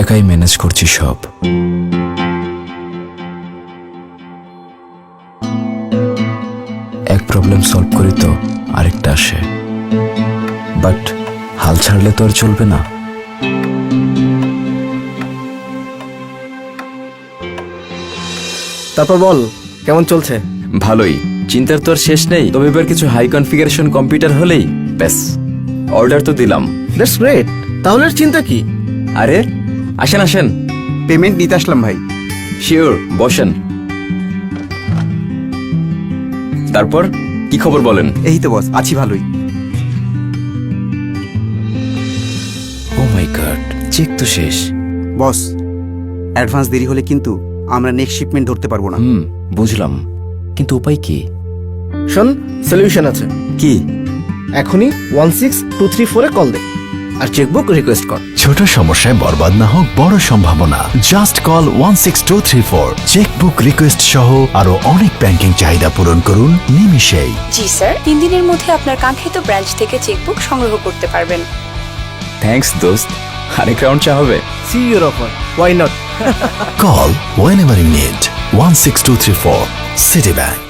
একাই ম্যানেজ করছি সব। এক প্রবলেম সলভ করি তো আরেকটা আসে, বাট হাল ছাড়লে তো আর চলবে না। তারপর বল, কেমন চলছে? ভালোই, চিন্তার তো আর শেষ নেই। তবে এবার কিছু হাই কনফিগারেশন কম্পিউটার হলেই ব্যাস, অর্ডার তো দিলাম। That's great. তাহলে আর চিন্তা কি? আরে আসেন আসেন। পেমেন্ট নিতে আসলাম ভাই। শিওর, বসেন। তারপর কি খবর বলেন? এই তো বস, আছি ভালোই। ও মাই গড, চেক তো শেষ। বস, অ্যাডভান্স দেরি হলে কিন্তু আমরা নেক্সট শিপমেন্ট ধরতে পারবো না। বুঝলাম, কিন্তু উপায় কি? শোন, সলিউশন আছে। কি? এখনই 16234 কল দে আর চেকবুক রিকোয়েস্ট কর। ছোট সমস্যায় বরবাদ না হোক বড় সম্ভাবনা। Just call 16234। চেকবুক রিকোয়েস্ট সহ আরো অনেক ব্যাংকিং চাহিদা পূরণ করুন নিমিষেই। জি স্যার, 3 দিনের মধ্যে আপনার কাঙ্ক্ষিত ব্রাঞ্চ থেকে চেকবুক সংগ্রহ করতে পারবেন। থ্যাঙ্কস দোস্ত। আরেক রাউন্ড চা হবে? See your offer, why not? Call whenever you need. 16234. Citibank.